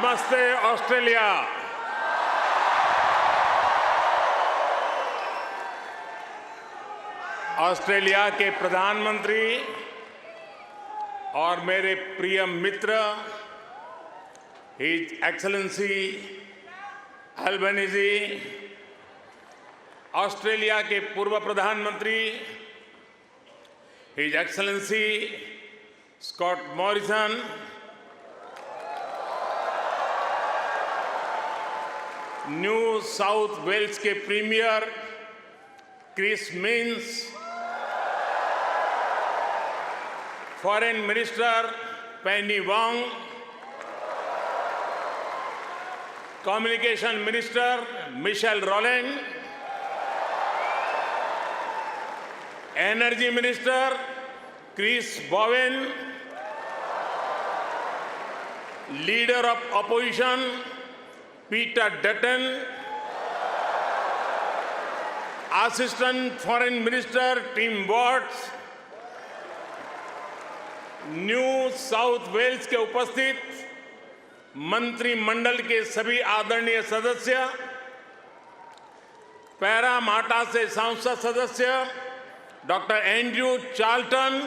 नमस्ते Australia. Australia के प्रधानमंत्री और मेरे प्रिय मित्र हिज एक्सेलेंसी अल्बनीज़ी, ऑस्ट्रेलिया के पूर्व प्रधानमंत्री His Excellency Scott Morrison, New South Wales के premier Chris Minns, foreign minister Penny Wong, communication minister Michelle Rowland, energy minister Chris Bowen, leader of opposition Peter Dutton, assistant foreign minister Tim Watts, New South Wales के उपस्थित मंत्रिमंडल के सभी आदरणीय सदस्य, Parramatta से संसद सदस्य डॉक्टर एंड्रयू चार्ल्टन,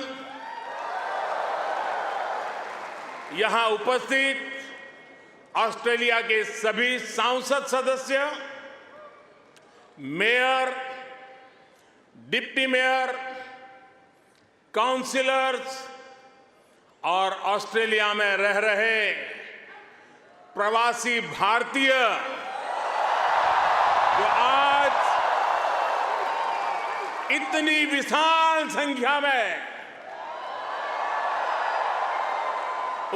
यहां उपस्थित ऑस्ट्रेलिया के सभी संसद सदस्य, मेयर, डिप्टी मेयर, काउंसिलर्स और ऑस्ट्रेलिया में रह रहे प्रवासी भारतीय जो आज इतनी विशाल संख्या में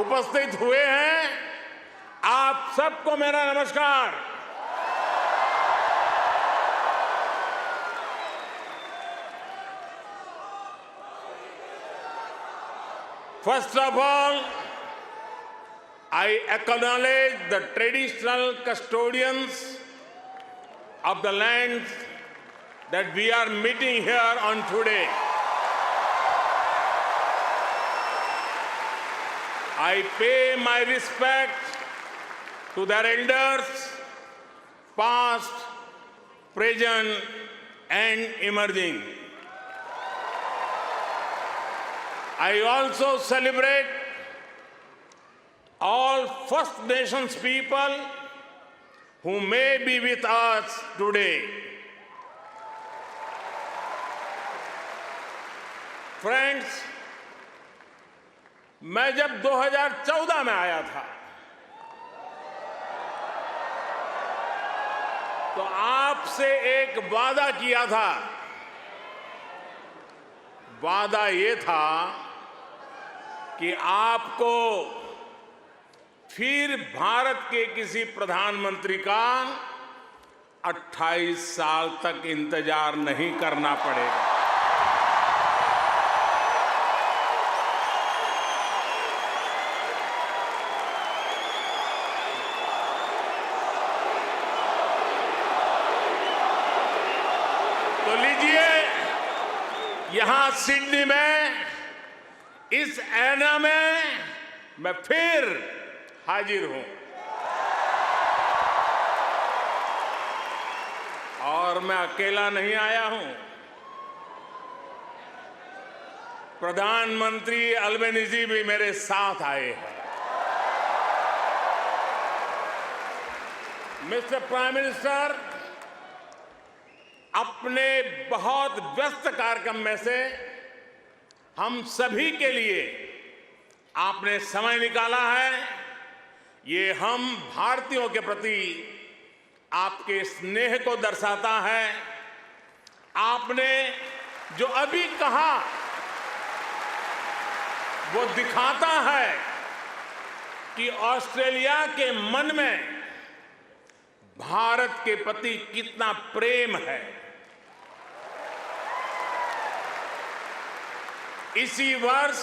उपस्थित हुए हैं, आप सबको मेरा नमस्कार। First of all, I acknowledge the traditional custodians of the lands that we are meeting here on today. I pay my respect to their elders, past, present, and emerging. I also celebrate all First Nations people who may be with us today. Friends, मैं जब 2014 में आया था तो आपसे एक वादा किया था। वादा ये था कि आपको फिर भारत के किसी प्रधानमंत्री का 28 साल तक इंतजार नहीं करना पड़ेगा। तो लीजिए, यहां सिडनी में इस ऐना में मैं फिर हाजिर हूं और मैं अकेला नहीं आया हूं। प्रधानमंत्री अल्बनीज़ी भी मेरे साथ आए हैं। मिस्टर प्राइम मिनिस्टर, अपने बहुत व्यस्त कार्यक्रम में से हम सभी के लिए आपने समय निकाला है। ये हम भारतीयों के प्रति आपके स्नेह को दर्शाता है। आपने जो अभी कहा वो दिखाता है कि ऑस्ट्रेलिया के मन में भारत के प्रति कितना प्रेम है। इसी वर्ष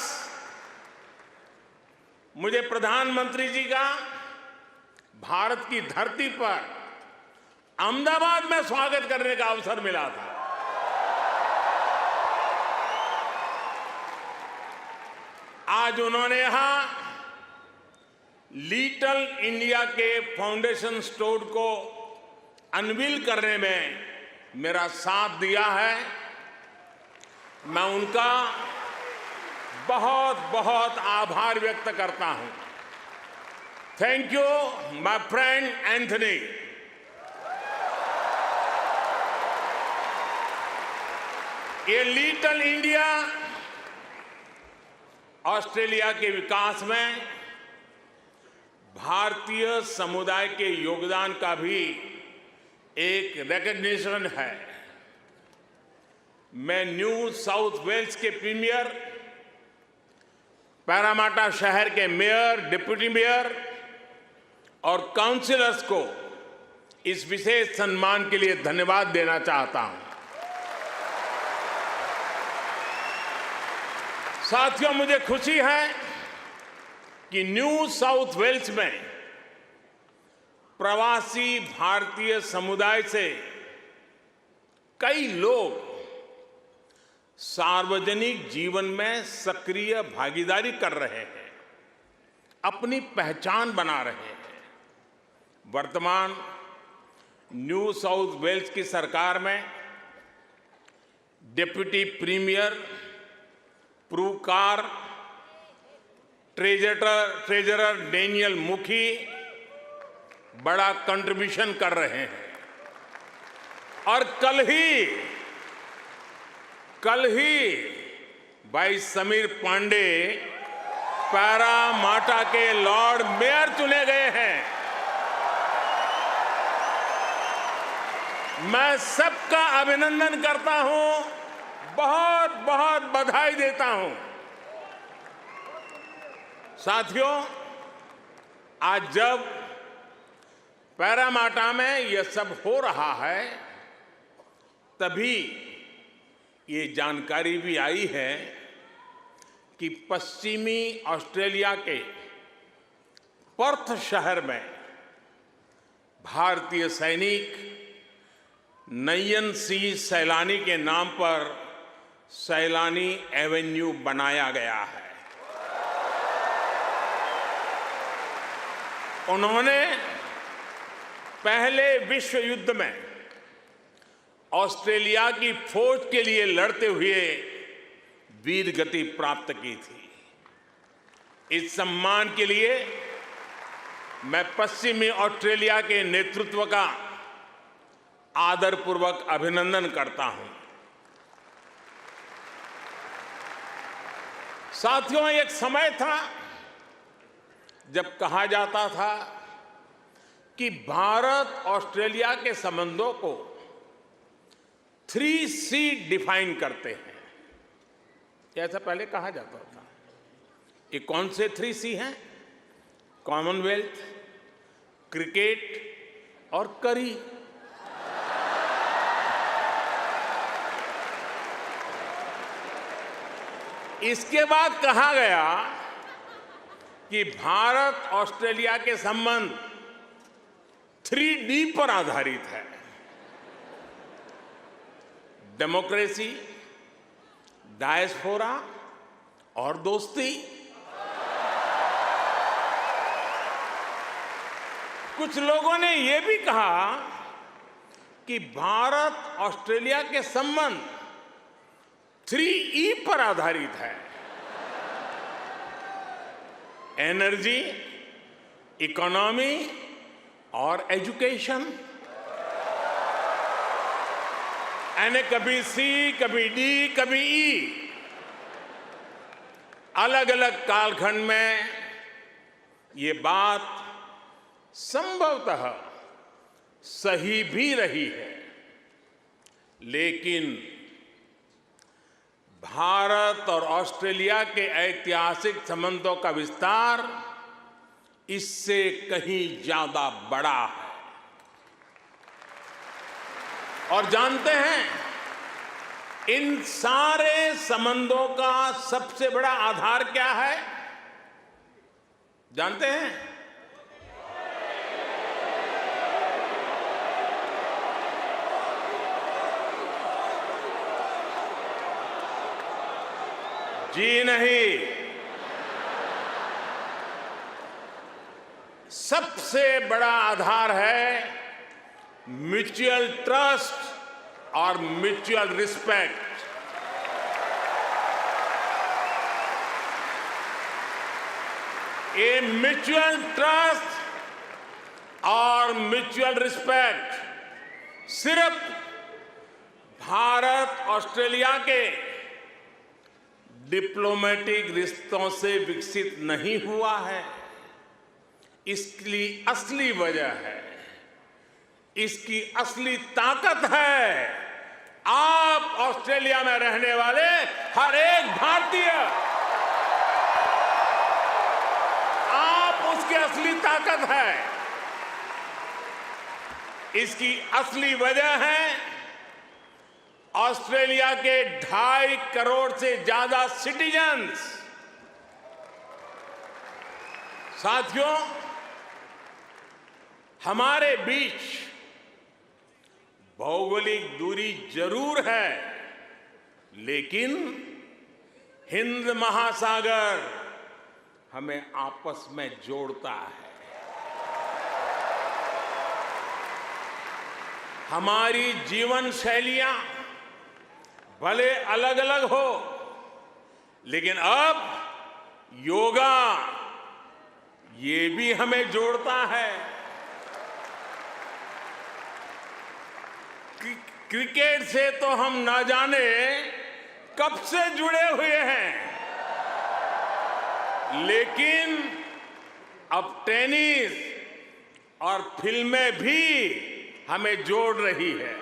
मुझे प्रधानमंत्री जी का भारत की धरती पर अहमदाबाद में स्वागत करने का अवसर मिला था। आज उन्होंने यहां लिटिल इंडिया के फाउंडेशन स्टोर को अनवील करने में मेरा साथ दिया है, मैं उनका बहुत बहुत आभार व्यक्त करता हूं। Thank you my friend Anthony. ये लिटिल इंडिया ऑस्ट्रेलिया के विकास में भारतीय समुदाय के योगदान का भी एक रिकॉग्निशन है। मैं न्यू साउथ वेल्स के प्रीमियर, पैरामाटा शहर के मेयर, डिप्टी मेयर और काउंसिलर्स को इस विशेष सम्मान के लिए धन्यवाद देना चाहता हूं। साथियों, मुझे खुशी है कि न्यू साउथ वेल्स में प्रवासी भारतीय समुदाय से कई लोग सार्वजनिक जीवन में सक्रिय भागीदारी कर रहे हैं, अपनी पहचान बना रहे हैं। वर्तमान न्यू साउथ वेल्स की सरकार में डिप्टी प्रीमियर, प्रूकार, ट्रेजरर डेनियल मुखी बड़ा कंट्रीब्यूशन कर रहे हैं। और कल ही भाई समीर पांडे पैरामाटा के लॉर्ड मेयर चुने गए हैं। मैं सबका अभिनंदन करता हूं, बहुत बहुत बधाई देता हूं। साथियों, आज जब पैरामाटा में यह सब हो रहा है, तभी ये जानकारी भी आई है कि पश्चिमी ऑस्ट्रेलिया के पर्थ शहर में भारतीय सैनिक नयन सिंह सैलानी के नाम पर सैलानी एवेन्यू बनाया गया है। उन्होंने पहले विश्व युद्ध में ऑस्ट्रेलिया की फौज के लिए लड़ते हुए वीर गति प्राप्त की थी। इस सम्मान के लिए मैं पश्चिमी ऑस्ट्रेलिया के नेतृत्व का आदरपूर्वक अभिनंदन करता हूं। साथियों, एक समय था जब कहा जाता था कि भारत ऑस्ट्रेलिया के संबंधों को 3C डिफाइन करते हैं। ऐसा पहले कहा जाता था। ये कौन से 3C हैं? कॉमनवेल्थ, क्रिकेट और करी। इसके बाद कहा गया कि भारत ऑस्ट्रेलिया के संबंध 3D पर आधारित है। डेमोक्रेसी, डायस्पोरा और दोस्ती। कुछ लोगों ने यह भी कहा कि भारत ऑस्ट्रेलिया के संबंध 3E पर आधारित है। एनर्जी, इकोनॉमी और एजुकेशन। यानी कभी C, कभी D, कभी E। अलग अलग कालखंड में ये बात संभवतः सही भी रही है, लेकिन भारत और ऑस्ट्रेलिया के ऐतिहासिक संबंधों का विस्तार इससे कहीं ज्यादा बड़ा है। और जानते हैं, इन सारे संबंधों का सबसे बड़ा आधार क्या है? जानते हैं? जी नहीं, सबसे बड़ा आधार है म्यूचुअल ट्रस्ट और म्यूचुअल रिस्पेक्ट। ये म्यूचुअल ट्रस्ट और म्यूचुअल रिस्पेक्ट सिर्फ भारत ऑस्ट्रेलिया के डिप्लोमेटिक रिश्तों से विकसित नहीं हुआ है। इसकी असली वजह है, इसकी असली ताकत है आप ऑस्ट्रेलिया में रहने वाले हर एक भारतीय। आप उसकी असली ताकत है। इसकी असली वजह है ऑस्ट्रेलिया के 2.5 करोड़ से ज्यादा सिटीजन्स। साथियों, हमारे बीच भौगोलिक दूरी जरूर है, लेकिन हिंद महासागर हमें आपस में जोड़ता है। हमारी जीवन शैलियां भले अलग अलग हो, लेकिन अब योगा ये भी हमें जोड़ता है। क्रिकेट से तो हम ना जाने कब से जुड़े हुए हैं, लेकिन अब टेनिस और फिल्में भी हमें जोड़ रही है।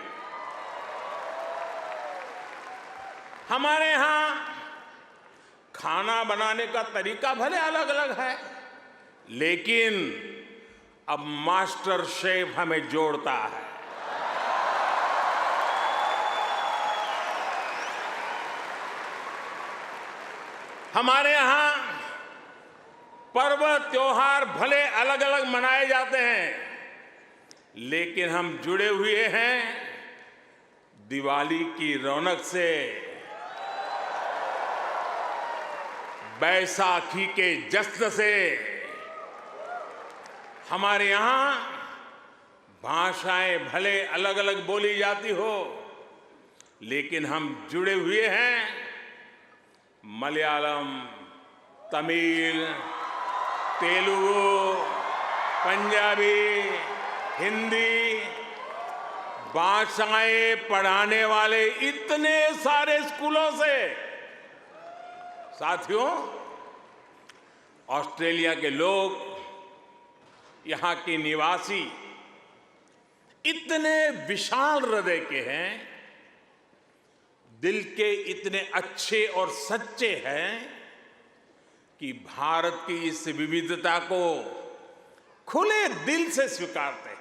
हमारे यहां खाना बनाने का तरीका भले अलग अलग है, लेकिन अब मास्टर शेफ हमें जोड़ता है। हमारे यहां पर्व त्योहार भले अलग अलग मनाए जाते हैं, लेकिन हम जुड़े हुए हैं दिवाली की रौनक से, बैसाखी के जश्न से। हमारे यहां भाषाएं भले अलग अलग बोली जाती हो, लेकिन हम जुड़े हुए हैं मलयालम, तमिल, तेलुगु, पंजाबी, हिंदी भाषाएं पढ़ाने वाले इतने सारे स्कूलों से। साथियों, ऑस्ट्रेलिया के लोग, यहां के निवासी इतने विशाल हृदय के हैं, दिल के इतने अच्छे और सच्चे हैं कि भारत की इस विविधता को खुले दिल से स्वीकारते हैं।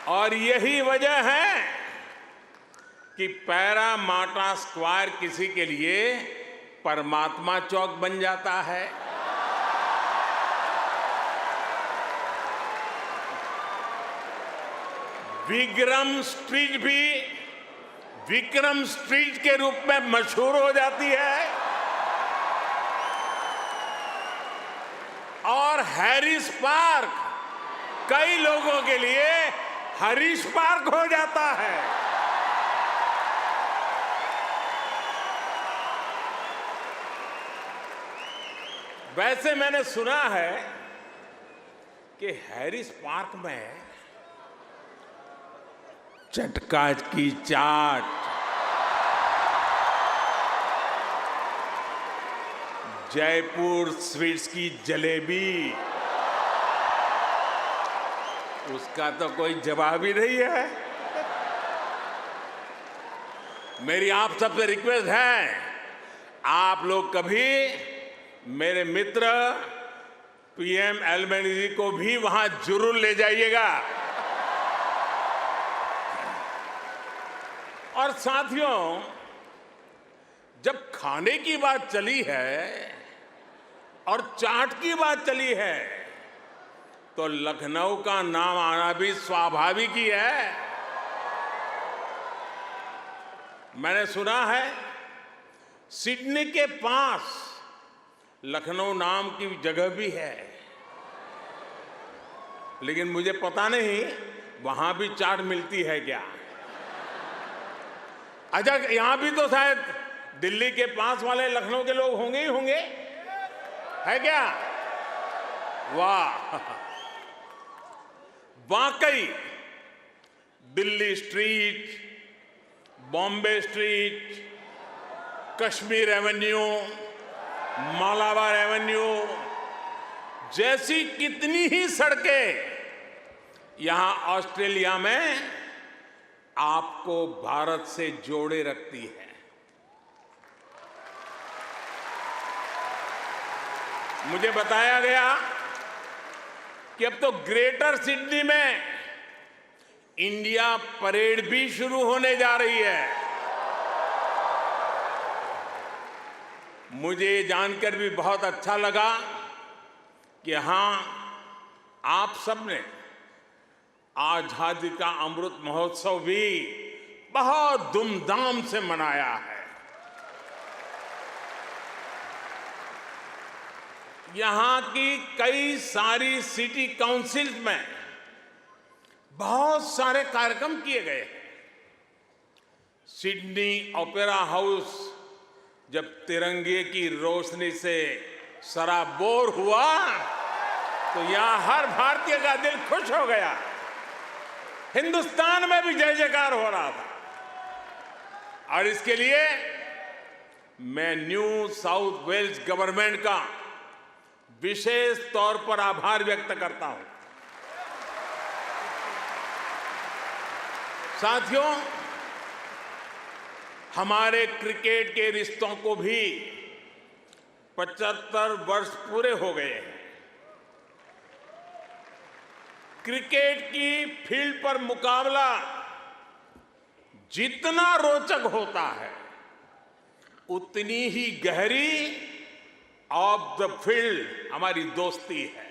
और यही वजह है कि पैरामाटा स्क्वायर किसी के लिए परमात्मा चौक बन जाता है। विक्रम स्ट्रीट भी विक्रम स्ट्रीट के रूप में मशहूर हो जाती है, और हैरिस पार्क कई लोगों के लिए हरीश पार्क हो जाता है। वैसे मैंने सुना है कि हैरिस पार्क में चटका की चाट, जयपुर स्वीट्स की जलेबी, उसका तो कोई जवाब ही नहीं है। मेरी आप सबसे रिक्वेस्ट है, आप लोग कभी मेरे मित्र पीएम एल्बनीज़ी को भी वहां जरूर ले जाइएगा। और साथियों, जब खाने की बात चली है और चाट की बात चली है, तो लखनऊ का नाम आना भी स्वाभाविक ही है। मैंने सुना है सिडनी के पास लखनऊ नाम की जगह भी है, लेकिन मुझे पता नहीं वहां भी चाट मिलती है क्या। अच्छा, यहां भी तो शायद दिल्ली के पास वाले लखनऊ के लोग होंगे ही होंगे, है क्या? वाह, वाकई Delhi street, Bombay street, Kashmir Avenue, Malabar Avenue जैसी कितनी ही सड़कें यहां ऑस्ट्रेलिया में आपको भारत से जोड़े रखती है। मुझे बताया गया कि अब तो ग्रेटर सिडनी में इंडिया परेड भी शुरू होने जा रही है। मुझे जानकर भी बहुत अच्छा लगा कि हां, आप सबने आजादी का अमृत महोत्सव भी बहुत धूमधाम से मनाया है। यहां की कई सारी सिटी काउंसिल में बहुत सारे कार्यक्रम किए गए हैं। सिडनी ओपेरा हाउस जब तिरंगे की रोशनी से सराबोर हुआ तो यहां हर भारतीय का दिल खुश हो गया। हिंदुस्तान में भी जय जयकार हो रहा था। और इसके लिए मैं न्यू साउथ वेल्स गवर्नमेंट का विशेष तौर पर आभार व्यक्त करता हूं। साथियों, हमारे क्रिकेट के रिश्तों को भी 75 वर्ष पूरे हो गए हैं। क्रिकेट की फील्ड पर मुकाबला जितना रोचक होता है, उतनी ही गहरी ऑफ द फील्ड हमारी दोस्ती है।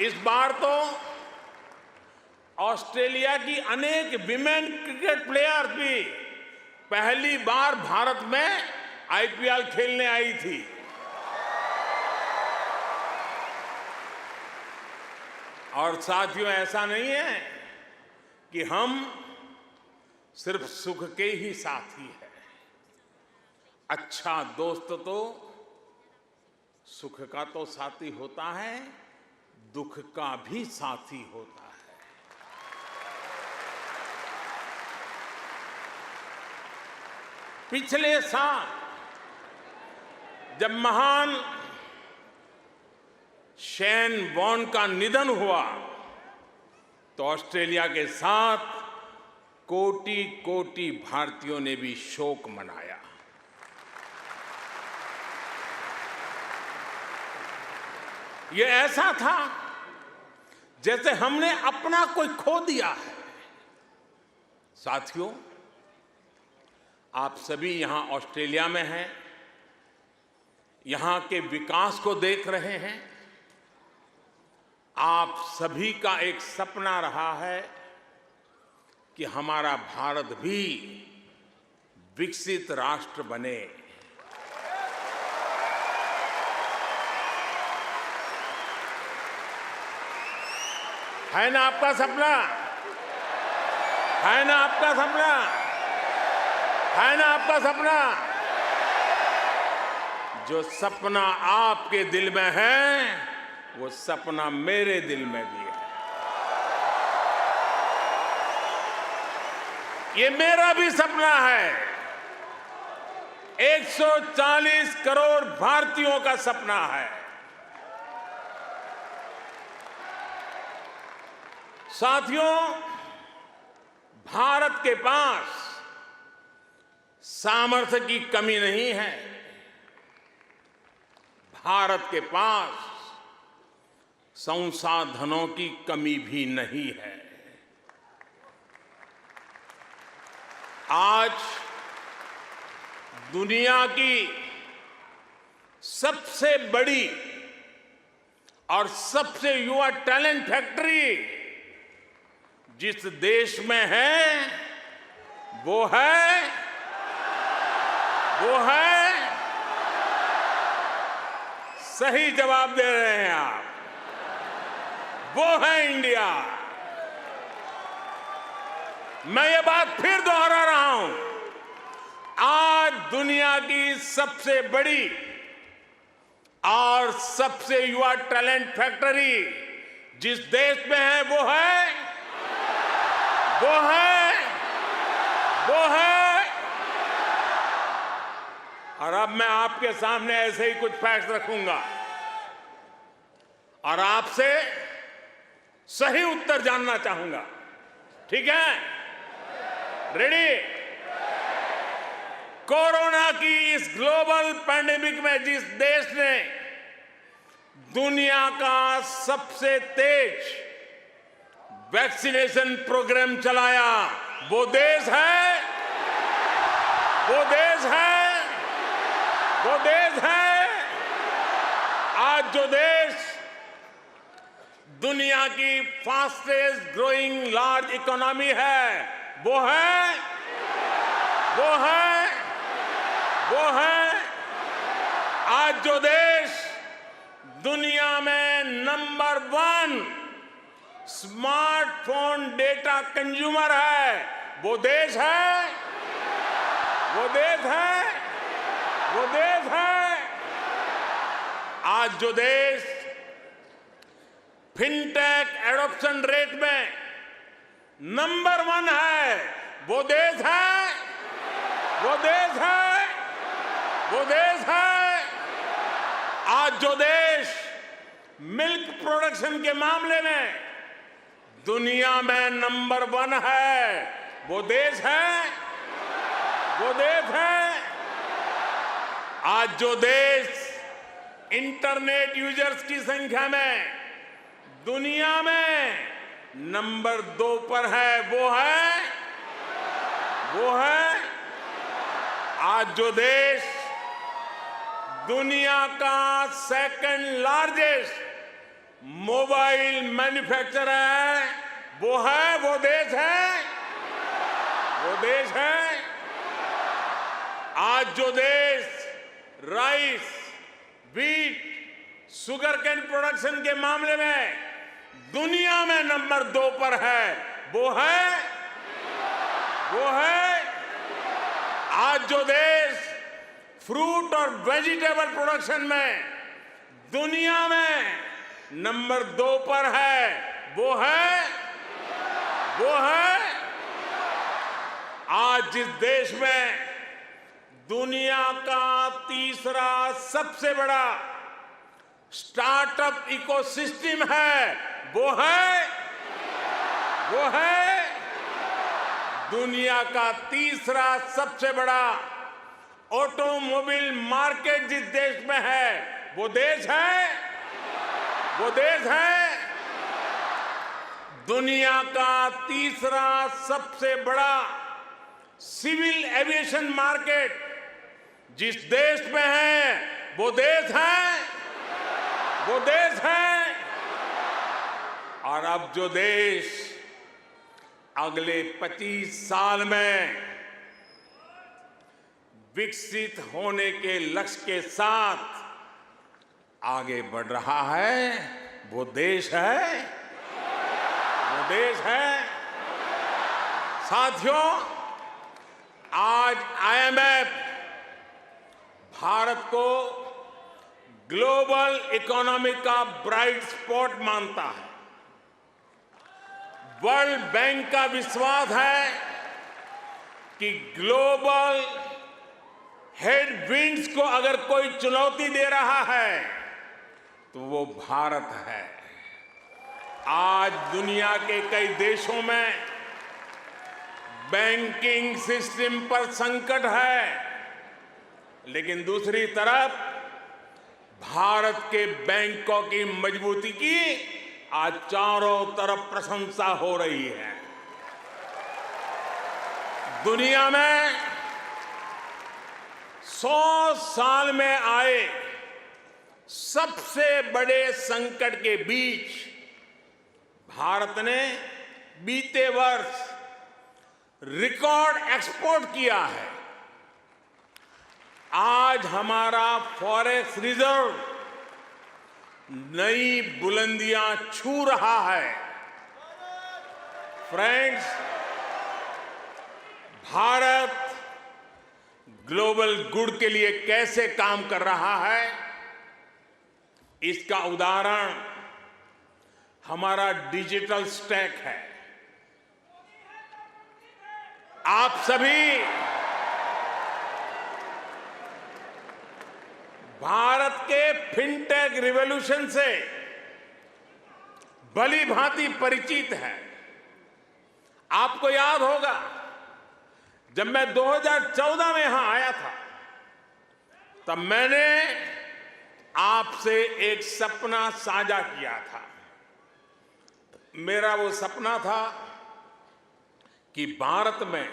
इस बार तो ऑस्ट्रेलिया की अनेक विमेन क्रिकेट प्लेयर भी पहली बार भारत में आईपीएल खेलने आई थी। और साथियों, ऐसा नहीं है कि हम सिर्फ सुख के ही साथी हैं। अच्छा दोस्त तो सुख का तो साथी होता है, दुख का भी साथी होता है। पिछले साल जब महान शेन वॉर्न का निधन हुआ तो ऑस्ट्रेलिया के साथ कोटि कोटि भारतीयों ने भी शोक मनाया। ये ऐसा था जैसे हमने अपना कोई खो दिया है। साथियों, आप सभी यहां ऑस्ट्रेलिया में हैं, यहां के विकास को देख रहे हैं। आप सभी का एक सपना रहा है कि हमारा भारत भी विकसित राष्ट्र बने। है ना आपका सपना? है ना आपका सपना? है ना आपका सपना? जो सपना आपके दिल में है, वो सपना मेरे दिल में भी है। ये मेरा भी सपना है। 140 करोड़ भारतीयों का सपना है। साथियों, भारत के पास सामर्थ्य की कमी नहीं है। भारत के पास संसाधनों की कमी भी नहीं है। आज दुनिया की सबसे बड़ी और सबसे युवा टैलेंट फैक्ट्री जिस देश में है, वो है सही जवाब दे रहे हैं आप, वो है इंडिया। मैं ये बात फिर दोहरा रहा हूं, आज दुनिया की सबसे बड़ी और सबसे युवा टैलेंट फैक्ट्री जिस देश में है वो है। और अब मैं आपके सामने ऐसे ही कुछ फैक्ट रखूंगा और आपसे सही उत्तर जानना चाहूंगा, ठीक है? रेडी? कोरोना की इस ग्लोबल पैंडेमिक में जिस देश ने दुनिया का सबसे तेज वैक्सीनेशन प्रोग्राम चलाया, वो देश है आज जो देश दुनिया की फास्टेस्ट ग्रोइंग लार्ज इकोनॉमी है, वो है आज जो देश दुनिया में नंबर 1 स्मार्टफोन डेटा कंज्यूमर है, वो देश है। आज जो देश फिनटेक एडॉप्शन रेट में नंबर 1 है, वो देश है। आज जो देश मिल्क प्रोडक्शन के मामले में दुनिया में नंबर 1 है, वो देश है। आज जो देश इंटरनेट यूजर्स की संख्या में दुनिया में नंबर 2 पर है, वो है। आज जो देश दुनिया का सेकंड लार्जेस्ट मोबाइल मैन्युफैक्चरर है, वो देश है। आज जो देश rice, wheat, sugar cane production के मामले में दुनिया में नंबर 2 पर है, वो है। आज जो देश फ्रूट और वेजिटेबल प्रोडक्शन में दुनिया में नंबर 2 पर है, वो है। आज जिस देश में दुनिया का तीसरा सबसे बड़ा स्टार्टअप इकोसिस्टम है, वो है दुनिया का तीसरा सबसे बड़ा ऑटोमोबाइल मार्केट जिस देश में है, वो देश है दुनिया का तीसरा सबसे बड़ा सिविल एविएशन मार्केट जिस देश में है, वो देश है। और अब जो देश अगले 25 साल में विकसित होने के लक्ष्य के साथ आगे बढ़ रहा है, वो देश है। साथियों, आज IMF भारत को ग्लोबल इकोनॉमी का ब्राइट स्पॉट मानता है। वर्ल्ड बैंक का विश्वास है कि ग्लोबल हेडविंड्स को अगर कोई चुनौती दे रहा है तो वो भारत है। आज दुनिया के कई देशों में बैंकिंग सिस्टम पर संकट है, लेकिन दूसरी तरफ भारत के बैंकों की मजबूती की आज चारों तरफ प्रशंसा हो रही है। दुनिया में 100 साल में आए सबसे बड़े संकट के बीच भारत ने बीते वर्ष रिकॉर्ड एक्सपोर्ट किया है। आज हमारा फॉरेक्स रिजर्व नई बुलंदियां छू रहा है। फ्रेंड्स, भारत ग्लोबल गुड के लिए कैसे काम कर रहा है, इसका उदाहरण हमारा डिजिटल स्टैक है। आप सभी भारत के फिनटेक रिवॉल्यूशन से भली भांति परिचित हैं। आपको याद होगा, जब मैं 2014 में यहां आया था, तब मैंने आपसे एक सपना साझा किया था। मेरा वो सपना था कि भारत में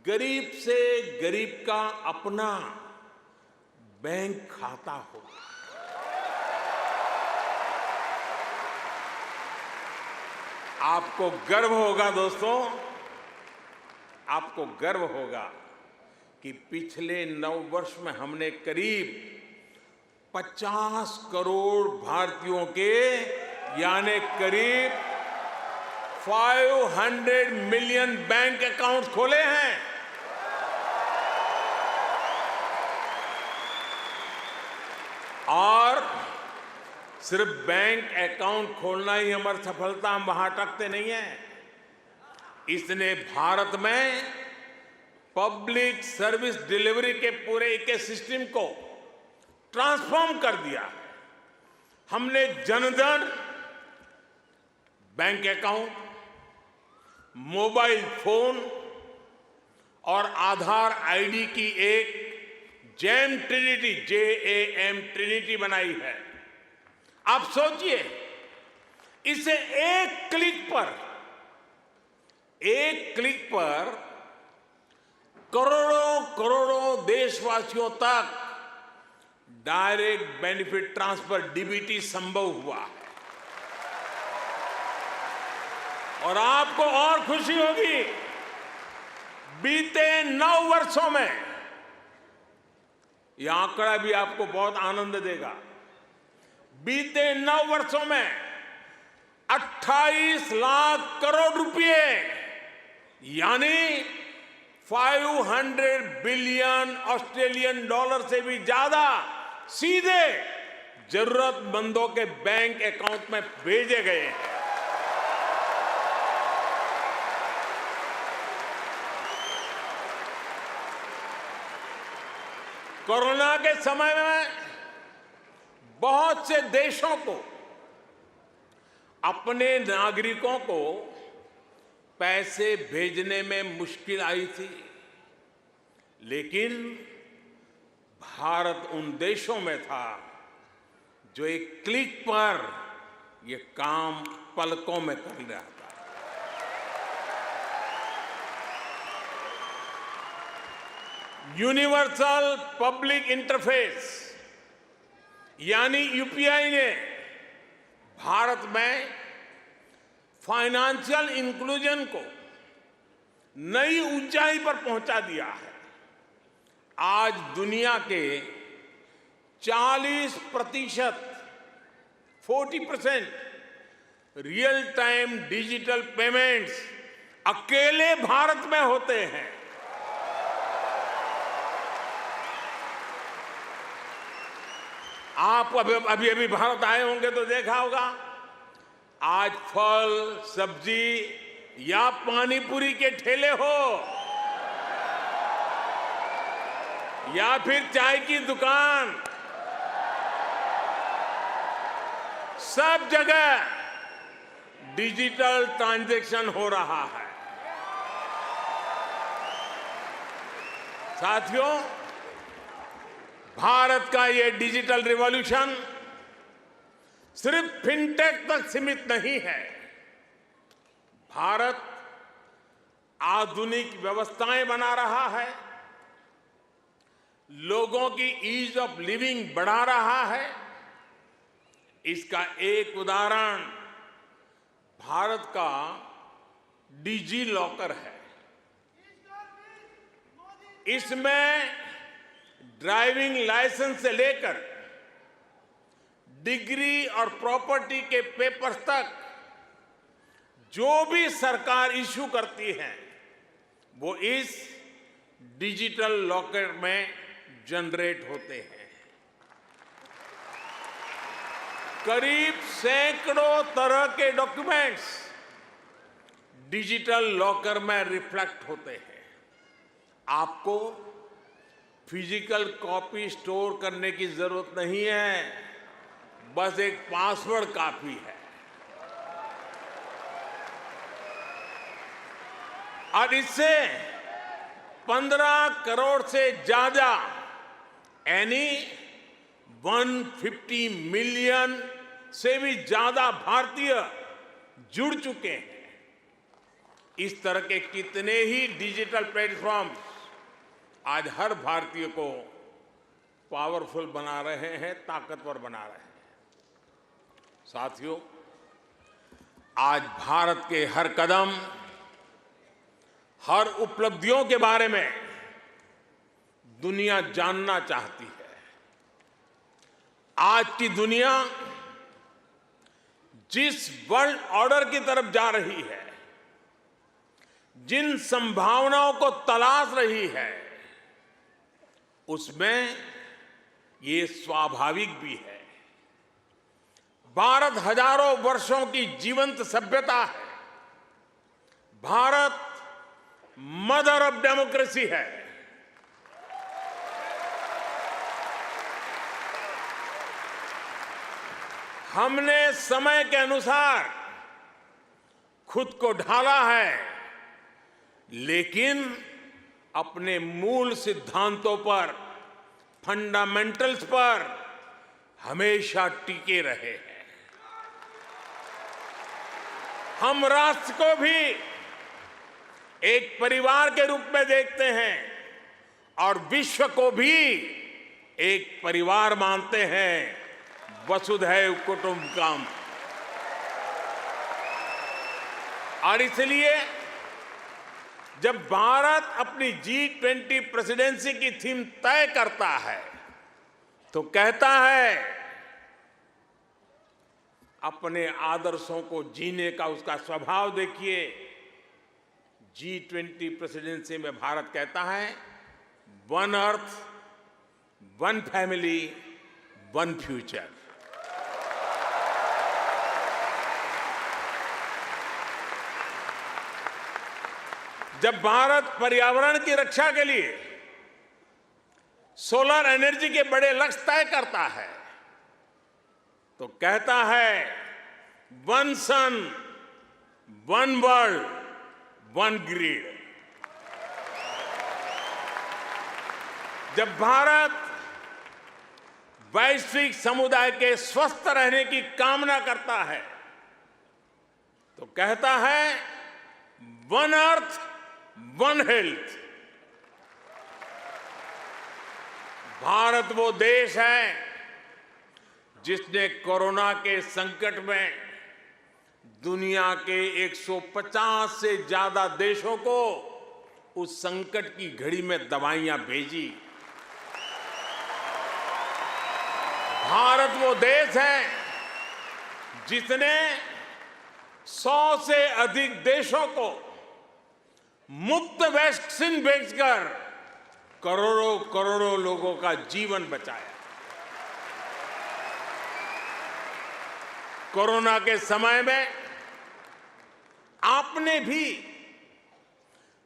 गरीब से गरीब का अपना बैंक खाता हो। आपको गर्व होगा दोस्तों, आपको गर्व होगा कि पिछले 9 वर्ष में हमने करीब 50 करोड़ भारतीयों के यानी करीब 500 मिलियन बैंक अकाउंट खोले हैं। और सिर्फ बैंक अकाउंट खोलना ही हमारी सफलता, हम वहां अटकते नहीं हैं। इसने भारत में पब्लिक सर्विस डिलीवरी के पूरे इकोसिस्टम को ट्रांसफॉर्म कर दिया। हमने Jan Dhan bank account, mobile phone और आधार आईडी की एक जैम ट्रिनिटी, JAM ट्रिनिटी बनाई है। आप सोचिए, इसे एक क्लिक पर करोड़ों करोड़ों देशवासियों तक डायरेक्ट बेनिफिट ट्रांसफर DBT संभव हुआ है। और आपको और खुशी होगी, बीते 9 वर्षों में, यह आंकड़ा भी आपको बहुत आनंद देगा, बीते 9 वर्षों में 28 लाख करोड़ रुपए यानी 500 बिलियन ऑस्ट्रेलियन डॉलर से भी ज्यादा सीधे जरूरतमंदों के बैंक अकाउंट में भेजे गए हैं। कोरोना के समय में बहुत से देशों को अपने नागरिकों को पैसे भेजने में मुश्किल आई थी, लेकिन भारत उन देशों में था जो एक क्लिक पर ये काम पलकों में कर रहा था। यूनिवर्सल पब्लिक इंटरफेस यानी UPI ने भारत में फाइनेंशियल इंक्लूजन को नई ऊंचाई पर पहुंचा दिया है। आज दुनिया के 40% रियल टाइम डिजिटल पेमेंट्स अकेले भारत में होते हैं। आप अभी भारत आए होंगे तो देखा होगा, आज फल, सब्जी या पानीपुरी के ठेले हो या फिर चाय की दुकान, सब जगह डिजिटल ट्रांजैक्शन हो रहा है। साथियों, भारत का ये डिजिटल रिवॉल्यूशन सिर्फ फिनटेक तक सीमित नहीं है। भारत आधुनिक व्यवस्थाएं बना रहा है, लोगों की ईज ऑफ लिविंग बढ़ा रहा है। इसका एक उदाहरण भारत का डिजी लॉकर है। इसमें ड्राइविंग लाइसेंस से लेकर डिग्री और प्रॉपर्टी के पेपर्स तक जो भी सरकार इश्यू करती है वो इस डिजिटल लॉकर में जनरेट होते हैं। करीब सैकड़ों तरह के डॉक्यूमेंट्स डिजिटल लॉकर में रिफ्लेक्ट होते हैं। आपको फिजिकल कॉपी स्टोर करने की जरूरत नहीं है, बस एक पासवर्ड काफी है। और इससे 15 करोड़ से ज्यादा यानी 150 मिलियन से भी ज्यादा भारतीय जुड़ चुके हैं। इस तरह के कितने ही डिजिटल प्लेटफॉर्म आज हर भारतीय को पावरफुल बना रहे हैं, ताकतवर बना रहे हैं। साथियों, आज भारत के हर कदम, हर उपलब्धियों के बारे में दुनिया जानना चाहती है। आज की दुनिया जिस वर्ल्ड ऑर्डर की तरफ जा रही है, जिन संभावनाओं को तलाश रही है, उसमें ये स्वाभाविक भी है। भारत हजारों वर्षों की जीवंत सभ्यता है। भारत मदर ऑफ डेमोक्रेसी है। हमने समय के अनुसार खुद को ढाला है, लेकिन अपने मूल सिद्धांतों पर, फंडामेंटल्स पर हमेशा टिके रहे हैं। हम राष्ट्र को भी एक परिवार के रूप में देखते हैं और विश्व को भी एक परिवार मानते हैं। वसुधैव कुटुंबकम। और इसलिए जब भारत अपनी G20 प्रेसिडेंसी की थीम तय करता है तो कहता है अपने आदर्शों को जीने का उसका स्वभाव देखिए। G20 प्रेसिडेंसी में भारत कहता है one earth, one family, one future. जब भारत पर्यावरण की रक्षा के लिए सोलर एनर्जी के बड़े लक्ष्य तय करता है तो कहता है वन सन, वन वर्ल्ड, वन ग्रिड। जब भारत वैश्विक समुदाय के स्वस्थ रहने की कामना करता है तो कहता है one earth, one health. Bharat वो देश है जिसने कोरोना के संकट में दुनिया के 150 से ज्यादा देशों को उस संकट की घड़ी में दवाइयां भेजी। भारत वो देश है जिसने 100 से अधिक देशों को मुफ्त वैक्सीन भेजकर करोड़ों करोड़ों लोगों का जीवन बचाया। कोरोना के समय में आपने भी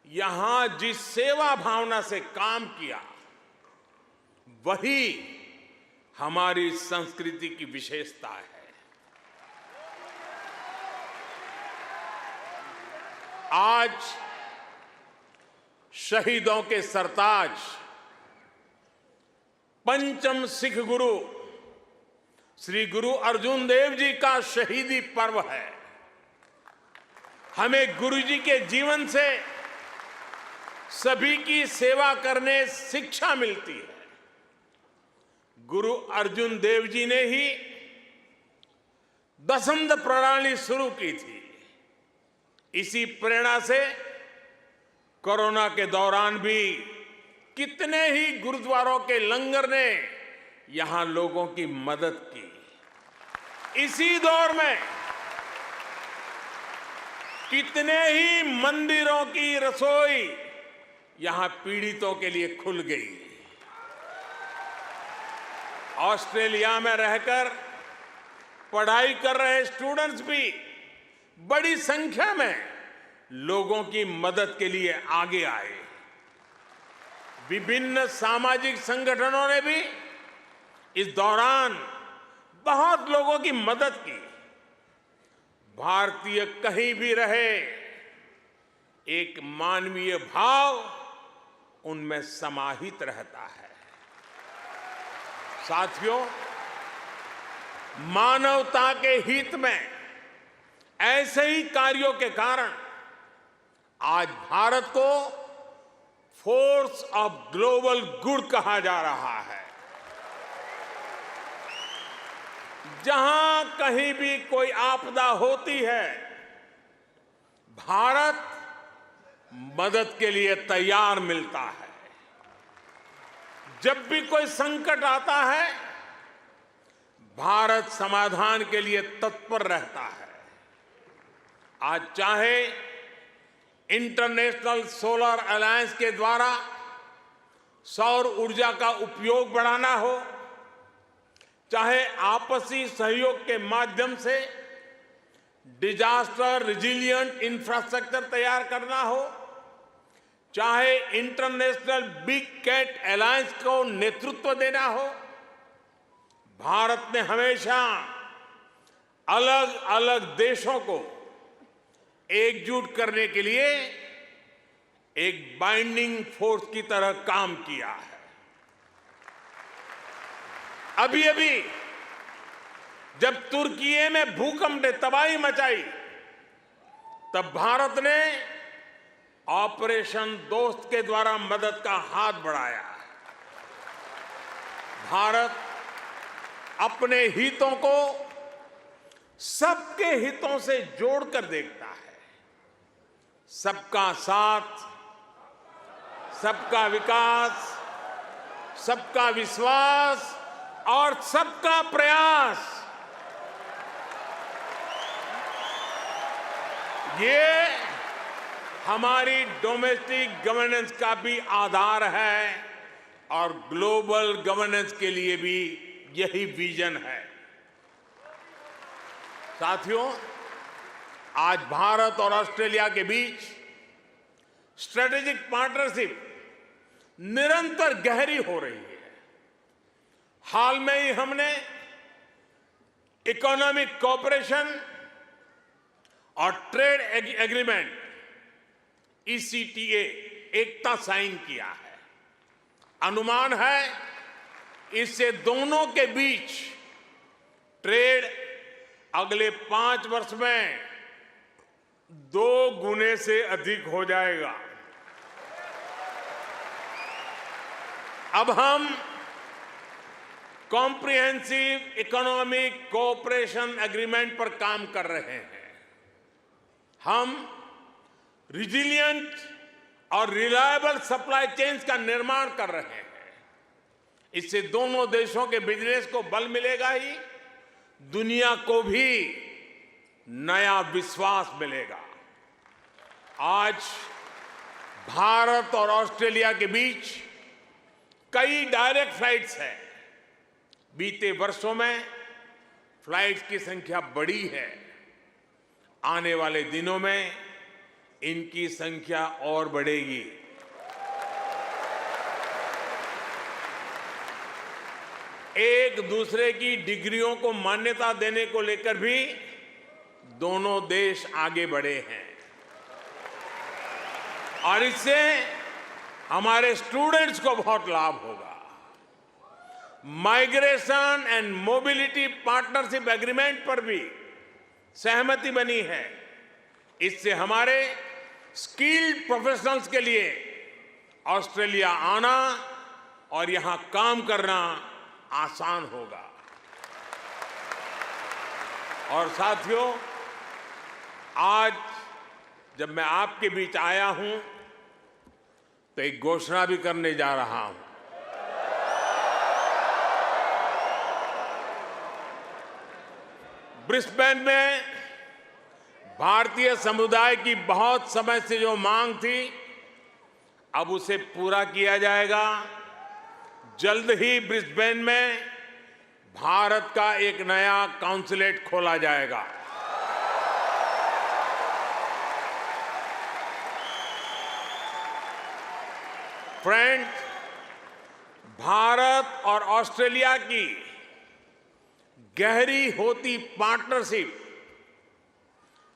यहां जिस सेवा भावना से काम किया वही हमारी संस्कृति की विशेषता है। आज शहीदों के सरताज पंचम सिख गुरु श्री गुरु अर्जुन देव जी का शहीदी पर्व है। हमें गुरु जी के जीवन से सभी की सेवा करने शिक्षा मिलती है। गुरु अर्जुन देव जी ने ही दसंध प्रणाली शुरू की थी। इसी प्रेरणा से कोरोना के दौरान भी कितने ही गुरुद्वारों के लंगर ने यहां लोगों की मदद की। इसी दौर में कितने ही मंदिरों की रसोई यहां पीड़ितों के लिए खुल गई। ऑस्ट्रेलिया में रहकर पढ़ाई कर रहे स्टूडेंट्स भी बड़ी संख्या में लोगों की मदद के लिए आगे आए। विभिन्न सामाजिक संगठनों ने भी इस दौरान बहुत लोगों की मदद की। भारतीय कहीं भी रहे, एक मानवीय भाव उनमें समाहित रहता है। साथियों, मानवता के हित में ऐसे ही कार्यों के कारण आज भारत को फोर्स ऑफ ग्लोबल गुड कहा जा रहा है। जहां कहीं भी कोई आपदा होती है, भारत मदद के लिए तैयार मिलता है। जब भी कोई संकट आता है, भारत समाधान के लिए तत्पर रहता है। आज चाहे इंटरनेशनल सोलर अलायंस के द्वारा सौर ऊर्जा का उपयोग बढ़ाना हो, चाहे आपसी सहयोग के माध्यम से डिजास्टर रिजिलिएंट इंफ्रास्ट्रक्चर तैयार करना हो, चाहे इंटरनेशनल बिग कैट अलायंस को नेतृत्व देना हो, भारत ने हमेशा अलग अलग देशों को एकजुट करने के लिए एक बाइंडिंग फोर्स की तरह काम किया है। अभी अभी जब तुर्की में भूकंप ने तबाही मचाई, तब भारत ने ऑपरेशन दोस्त के द्वारा मदद का हाथ बढ़ाया। भारत अपने हितों को सबके हितों से जोड़कर देखता है। सबका साथ, सबका विकास, सबका विश्वास और सबका प्रयास, ये हमारी डोमेस्टिक गवर्नेंस का भी आधार है और ग्लोबल गवर्नेंस के लिए भी यही विजन है। साथियों, आज भारत और ऑस्ट्रेलिया के बीच स्ट्रेटेजिक पार्टनरशिप निरंतर गहरी हो रही है। हाल में ही हमने इकोनॉमिक कोऑपरेशन और ट्रेड एग्रीमेंट ECTA एकता साइन किया है। अनुमान है इससे दोनों के बीच ट्रेड अगले 5 वर्ष में 2 गुने से अधिक हो जाएगा। अब हम कॉम्प्रिहेंसिव इकोनॉमिक कोऑपरेशन एग्रीमेंट पर काम कर रहे हैं। हम रिजिलिएंट और रिलायबल सप्लाई चेन्स का निर्माण कर रहे हैं। इससे दोनों देशों के बिजनेस को बल मिलेगा ही, दुनिया को भी नया विश्वास मिलेगा। आज भारत और ऑस्ट्रेलिया के बीच कई डायरेक्ट फ्लाइट्स हैं। बीते वर्षों में फ्लाइट्स की संख्या बढ़ी है। आने वाले दिनों में इनकी संख्या और बढ़ेगी। एक दूसरे की डिग्रियों को मान्यता देने को लेकर भी दोनों देश आगे बढ़े हैं और इससे हमारे स्टूडेंट्स को बहुत लाभ होगा। Migration and mobility partnership agreement पर भी सहमति बनी है। इससे हमारे स्किल्ड प्रोफेशनल्स के लिए ऑस्ट्रेलिया आना और यहां काम करना आसान होगा। और साथियों, आज जब मैं आपके बीच आया हूं तो एक घोषणा भी करने जा रहा हूं। ब्रिस्बेन में भारतीय समुदाय की बहुत समय से जो मांग थी, अब उसे पूरा किया जाएगा। जल्द ही ब्रिस्बेन में भारत का एक नया कॉन्सुलेट खोला जाएगा। फ्रेंड्स, भारत और ऑस्ट्रेलिया की गहरी होती पार्टनरशिप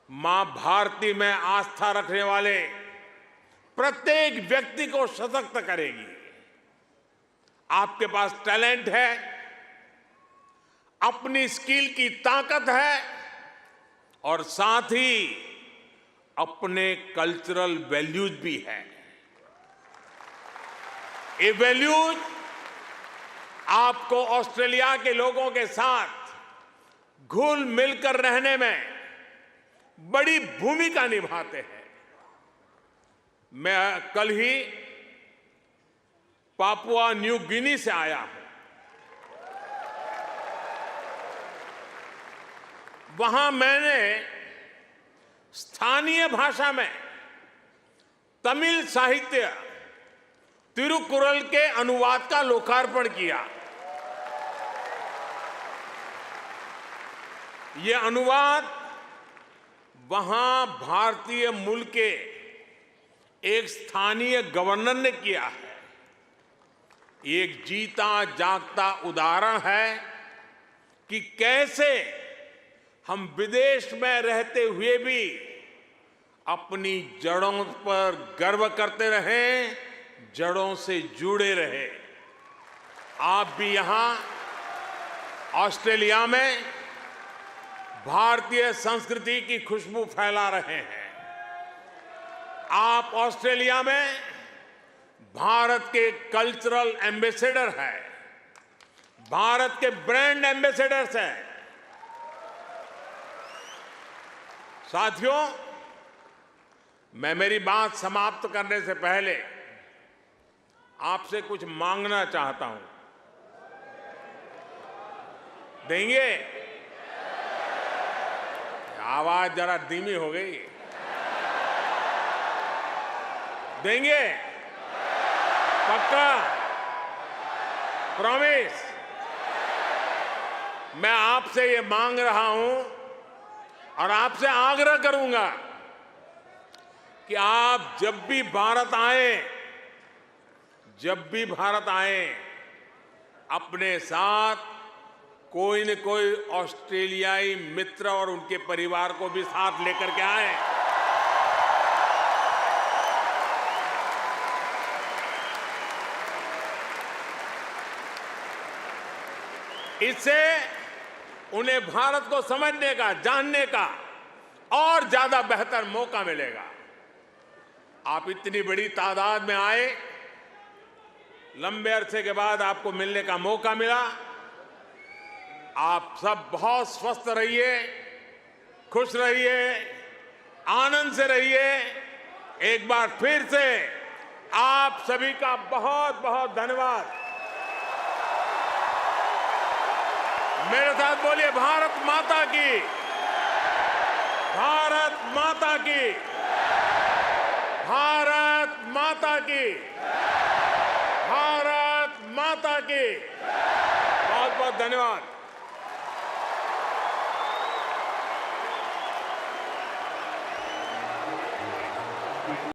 मां भारती में आस्था रखने वाले प्रत्येक व्यक्ति को सशक्त करेगी। आपके पास टैलेंट है, अपनी स्किल की ताकत है और साथ ही अपने कल्चरल वैल्यूज भी है। ये वैल्यूज आपको ऑस्ट्रेलिया के लोगों के साथ घुल मिलकर रहने में बड़ी भूमिका निभाते हैं। मैं कल ही पापुआ न्यू गिनी से आया हूं। वहां मैंने स्थानीय भाषा में तमिल साहित्य तिरुकुरल के अनुवाद का लोकार्पण किया। यह अनुवाद वहां भारतीय मूल के एक स्थानीय गवर्नर ने किया है। एक जीता जागता उदाहरण है कि कैसे हम विदेश में रहते हुए भी अपनी जड़ों पर गर्व करते रहें, जड़ों से जुड़े रहे। आप भी यहां ऑस्ट्रेलिया में भारतीय संस्कृति की खुशबू फैला रहे हैं। आप ऑस्ट्रेलिया में भारत के कल्चरल एम्बेसडर हैं, भारत के ब्रांड एम्बेसडर्स हैं। साथियों, मैं मेरी बात समाप्त करने से पहले आपसे कुछ मांगना चाहता हूं। देंगे? आवाज जरा धीमी हो गई। देंगे? पक्का? प्रॉमिस? मैं आपसे ये मांग रहा हूं और आपसे आग्रह करूंगा कि आप जब भी भारत आए, अपने साथ कोई न कोई ऑस्ट्रेलियाई मित्र और उनके परिवार को भी साथ लेकर के आए। इससे उन्हें भारत को समझने का, जानने का और ज्यादा बेहतर मौका मिलेगा। आप इतनी बड़ी तादाद में आए, लंबे अरसे के बाद आपको मिलने का मौका मिला। आप सब बहुत स्वस्थ रहिए, खुश रहिए, आनंद से रहिए। एक बार फिर से आप सभी का बहुत बहुत धन्यवाद। मेरे साथ बोलिए, भारत माता की, भारत माता की, भारत माता की, भारत माता की। बहुत बहुत धन्यवाद।